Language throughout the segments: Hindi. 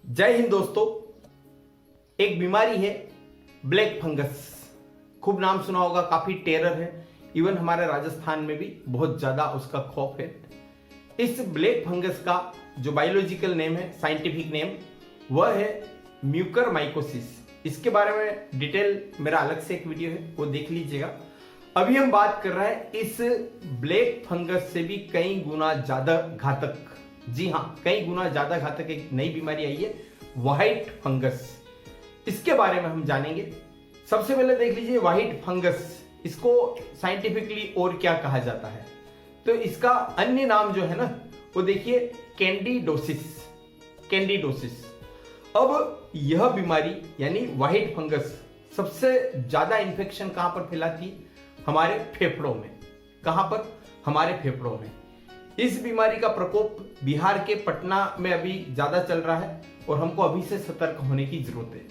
जय हिंद दोस्तों। एक बीमारी है ब्लैक फंगस। खूब नाम सुना होगा, काफी टेरर है। इवन हमारे राजस्थान में भी बहुत ज्यादा उसका खौफ है। इस ब्लैक फंगस का जो बायोलॉजिकल नेम है, साइंटिफिक नेम, वह है म्यूकरमाइकोसिस। इसके बारे में डिटेल मेरा अलग से एक वीडियो है, वो देख लीजिएगा। अभी हम बात कर रहे हैं इस ब्लैक फंगस से भी कई गुना ज्यादा घातक, जी हाँ, कई गुना ज्यादा घातक एक नई बीमारी आई है, व्हाइट फंगस। इसके बारे में हम जानेंगे। सबसे पहले देख लीजिए व्हाइट फंगस, इसको साइंटिफिकली और क्या कहा जाता है। तो इसका अन्य नाम जो है ना, वो देखिए कैंडिडोसिस। कैंडिडोसिस। अब यह बीमारी यानी व्हाइट फंगस सबसे ज्यादा इंफेक्शन कहां पर फैलाती है? हमारे फेफड़ों में। कहां पर? हमारे फेफड़ों में। इस बीमारी का प्रकोप बिहार के पटना में अभी ज्यादा चल रहा है और हमको अभी से सतर्क होने की जरूरत है।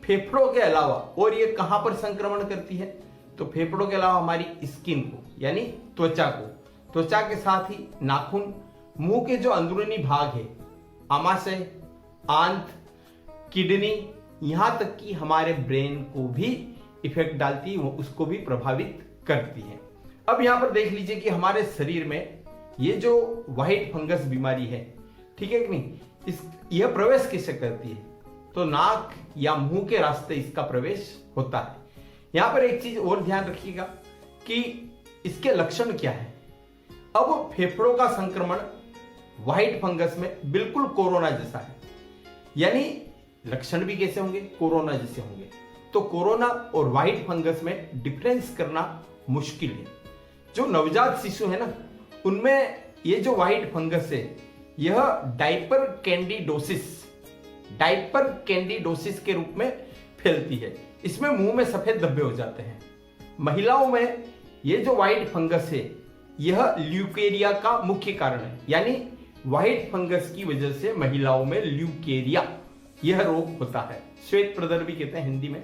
फेफड़ों के अलावा और ये कहां पर संक्रमण करती है? तो फेफड़ों के अलावा हमारी स्किन को यानी त्वचा को, त्वचा के साथ ही नाखून, मुंह के जो अंदरूनी भाग है, आमाशय, आंत, किडनी, यहां तक कि हमारे ब्रेन को भी इफेक्ट डालती है, उसको भी प्रभावित करती है। अब यहां पर देख लीजिए कि हमारे शरीर में ये जो व्हाइट फंगस बीमारी है, ठीक है कि नहीं, यह प्रवेश कैसे करती है? तो नाक या मुंह के रास्ते इसका प्रवेश होता है। यहां पर एक चीज और ध्यान रखिएगा कि इसके लक्षण क्या है। अब फेफड़ों का संक्रमण व्हाइट फंगस में बिल्कुल कोरोना जैसा है, यानी लक्षण भी कैसे होंगे? कोरोना जैसे होंगे। तो कोरोना और व्हाइट फंगस में डिफरेंस करना मुश्किल है। जो नवजात शिशु है ना, उनमें ये जो व्हाइट फंगस है, यह डायपर कैंडिडोसिस के रूप में फैलती है। इसमें मुंह में सफेद धब्बे हो जाते हैं। महिलाओं में ये जो व्हाइट फंगस है, यह ल्यूकेरिया का मुख्य कारण है, यानी व्हाइट फंगस की वजह से महिलाओं में ल्यूकेरिया यह रोग होता है। श्वेत प्रदर भी कहते हैं हिंदी में।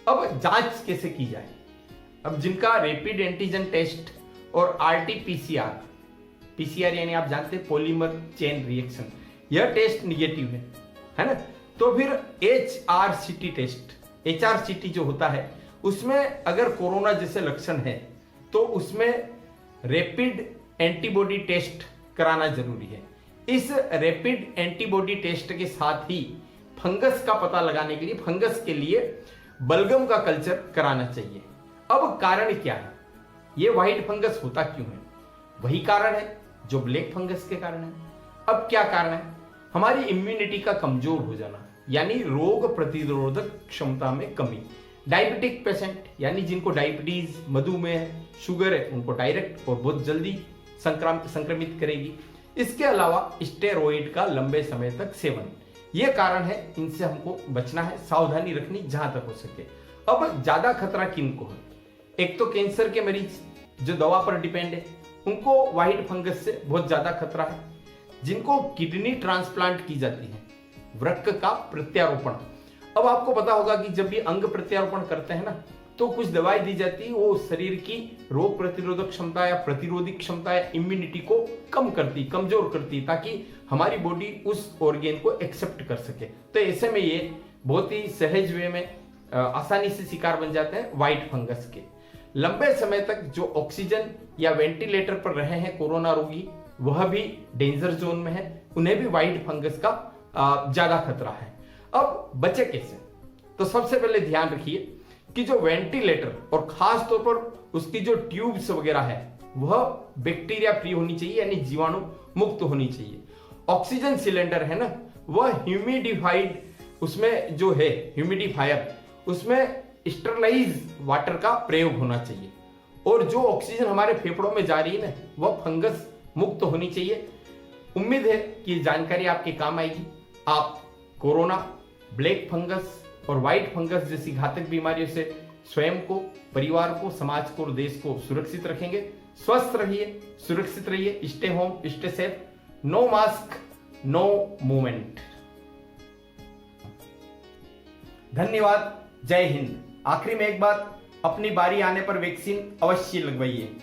अब जांच कैसे की जाए? अब जिनका रैपिड एंटीजन टेस्ट और आरटीपीसीआर, पीसीआर यानी आप जानते हैं पॉलीमर चेन रिएक्शन, यह टेस्ट निगेटिव है ना, तो फिर एचआरसीटी टेस्ट, एचआरसीटी जो होता है, उसमें अगर कोरोना जैसे लक्षण है तो उसमें रैपिड एंटीबॉडी टेस्ट कराना जरूरी है। इस रैपिड एंटीबॉडी टेस्ट के साथ ही फंगस का पता लगाने के लिए, फंगस के लिए बलगम का कल्चर कराना चाहिए। अब कारण क्या है? ये व्हाइट फंगस होता क्यों है? वही कारण है जो ब्लैक फंगस के कारण है। अब क्या कारण है? हमारी इम्यूनिटी का कमजोर हो जाना, यानी रोग प्रतिरोधक क्षमता में कमी। डायबिटिक पेशेंट, यानी जिनको डायबिटीज, मधुमेह, शुगर है, उनको डायरेक्ट और बहुत जल्दी संक्रमित करेगी। इसके अलावा स्टेरॉइड का लंबे समय तक सेवन, ये कारण है। इनसे हमको बचना है, सावधानी रखनी जहां तक हो सके। अब ज्यादा खतरा किनको है? एक तो कैंसर के मरीज जो दवा पर डिपेंड है, उनको व्हाइट फंगस से बहुत ज्यादा खतरा है। जिनको किडनी ट्रांसप्लांट की जाती है, वृक्क का प्रत्यारोपण। अब आपको पता होगा कि जब भी अंग प्रत्यारोपण करते हैं ना, तो कुछ दवाई दी जाती है, वो शरीर की रोग प्रतिरोधक क्षमता या प्रतिरोधी क्षमता या इम्यूनिटी को कम करती, कमजोर करती, ताकि हमारी बॉडी उस ऑर्गेन को एक्सेप्ट कर सके। तो ऐसे में ये बहुत ही सहज वे में आसानी से शिकार बन जाते हैं व्हाइट फंगस के। लंबे समय तक जो ऑक्सीजन या वेंटिलेटर पर रहे हैं कोरोना रोगी, वह भी डेंजर जोन में है, उन्हें भी व्हाइट फंगस का ज्यादा खतरा है। अब बचे कैसे? तो सबसे पहले ध्यान रखिए कि जो वेंटिलेटर और खास तौर पर उसकी जो ट्यूब्स वगैरह है, वह बैक्टीरिया फ्री होनी चाहिए, यानी जीवाणु मुक्त होनी चाहिए। ऑक्सीजन सिलेंडर है ना, वह ह्यूमिडिफाइड, उसमें जो है ह्यूमिडिफायर, उसमें स्टरलाइज वाटर का प्रयोग होना चाहिए। और जो ऑक्सीजन हमारे फेफड़ों में जा रही है ना, वह फंगस मुक्त होनी चाहिए। उम्मीद है कि ये जानकारी आपके काम आएगी। आप कोरोना, ब्लैक फंगस और व्हाइट फंगस जैसी घातक बीमारियों से स्वयं को, परिवार को, समाज को और देश को सुरक्षित रखेंगे। स्वस्थ रहिए, सुरक्षित रहिए, stay home, stay safe, no mask, no movement. धन्यवाद। जय हिंद। आखिरी में एक बात, अपनी बारी आने पर वैक्सीन अवश्य लगवाइए।